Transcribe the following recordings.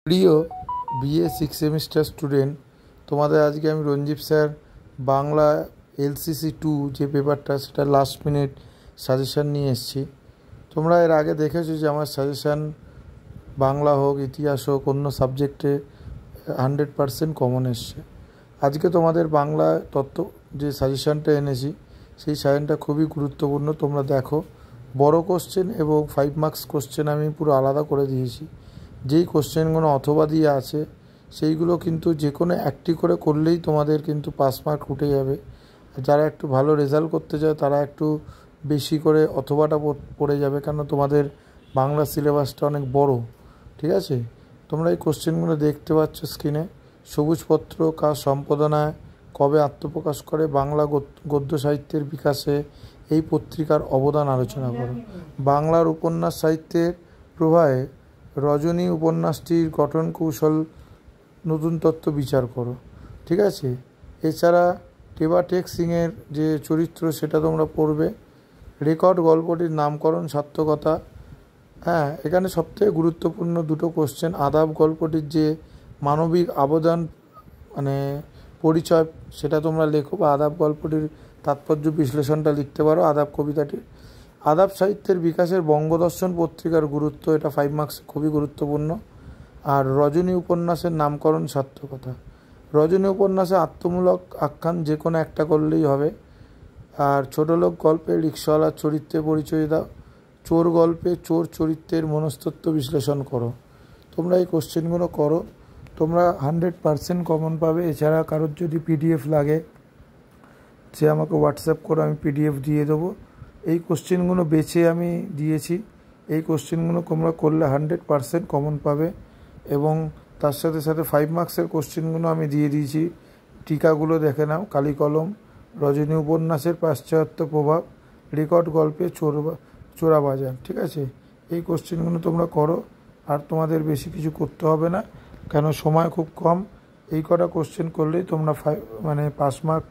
প্রিয় BA 6 semester student, তোমাদের আজকে আমি রঞ্জীব স্যার বাংলা LCC2 যে পেপারটা সেটা লাস্ট মিনিট সাজেশান নিয়ে এসেছি। তোমরা এর আগে দেখেছো যে আমার সাজেশান বাংলা হোক, ইতিহাস হোক, অন্য সাবজেক্টে 100% কমন এসছে। আজকে তোমাদের বাংলা তত্ত্ব যে সাজেশানটা এনেছি সেই সাজেশানটা খুবই গুরুত্বপূর্ণ। তোমরা দেখো, বড় কোশ্চেন এবং 5 মার্কস কোশ্চেন আমি পুরো আলাদা করে দিয়েছি। যেই কোশ্চেনগুলো অথবা দিয়ে আছে সেইগুলো কিন্তু যে কোনো একটি করে করলেই তোমাদের কিন্তু পাস মার্ক উঠে যাবে। যারা একটু ভালো রেজাল্ট করতে চায় তারা একটু বেশি করে অথবাটা পড়ে যাবে, কারণ তোমাদের বাংলা সিলেবাসটা অনেক বড়। ঠিক আছে, তোমরা এই কোশ্চেনগুলো দেখতে পাচ্ছ স্ক্রিনে। সবুজপত্র কার সম্পাদনায় কবে আত্মপ্রকাশ করে, বাংলা গদ্য সাহিত্যের বিকাশে এই পত্রিকার অবদান আলোচনা করো। বাংলার উপন্যাস সাহিত্যের প্রবাহে রজনী উপন্যাসটির গঠন কৌশল নতুন তত্ত্ব বিচার করো। ঠিক আছে, এছাড়া টেবা টেক সিংয়ের যে চরিত্র সেটা তোমরা পড়বে। রেকর্ড গল্পটির নামকরণ সার্থকতা। হ্যাঁ, এখানে সবথেকে গুরুত্বপূর্ণ দুটো কোশ্চেন। আদাব গল্পটির যে মানবিক অবদান মানে পরিচয় সেটা তোমরা লেখো, বা আদাব গল্পটির তাৎপর্য বিশ্লেষণটা লিখতে পারো আদাব কবিতাটির। আদাব সাহিত্যের বিকাশের বঙ্গদর্শন পত্রিকার গুরুত্ব, এটা 5 মার্কস খুবই গুরুত্বপূর্ণ। আর রজনী উপন্যাসের নামকরণ সার্থকতা। রজনী উপন্যাসে আত্মমূলক আখ্যান যে কোনো একটা করলেই হবে। আর ছোটলোক গল্পে রিক্সাওয়ালার চরিত্রে পরিচয় দাও। চোর গল্পে চোর চরিত্রের মনস্তত্ত্ব বিশ্লেষণ করো। তোমরা এই কোশ্চেনগুলো করো, তোমরা 100% কমন পাবে। এছাড়া কারোর যদি PDF লাগে সে আমাকে হোয়াটসঅ্যাপ করো, আমি PDF দিয়ে দেবো। এই কোশ্চেনগুলো বেছে আমি দিয়েছি। এই কোশ্চেনগুলো তোমরা করলে 100% কমন পাবে। এবং তার সাথে সাথে 5 মার্কসের কোশ্চেনগুলো আমি দিয়ে দিয়েছি। টিকাগুলো দেখে নাও। কালি কলম, রজনী উপন্যাসের পাশ্চাত্য প্রভাব, রেকর্ড গল্পে চোরাবাজার। ঠিক আছে, এই কোশ্চেনগুলো তোমরা করো। আর তোমাদের বেশি কিছু করতে হবে না, কেন সময় খুব কম। এই কটা কোশ্চেন করলেই তোমরা পাস মার্ক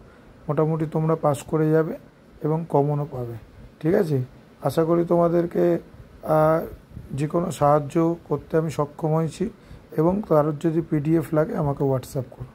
মোটামুটি তোমরা পাস করে যাবে এবং কমনও পাবে। ঠিক আছে, আশা করি তোমাদেরকে যে কোনো সাহায্য করতে আমি সক্ষম হয়েছি। এবং কারোর যদি PDF লাগে আমাকে হোয়াটসঅ্যাপ করো।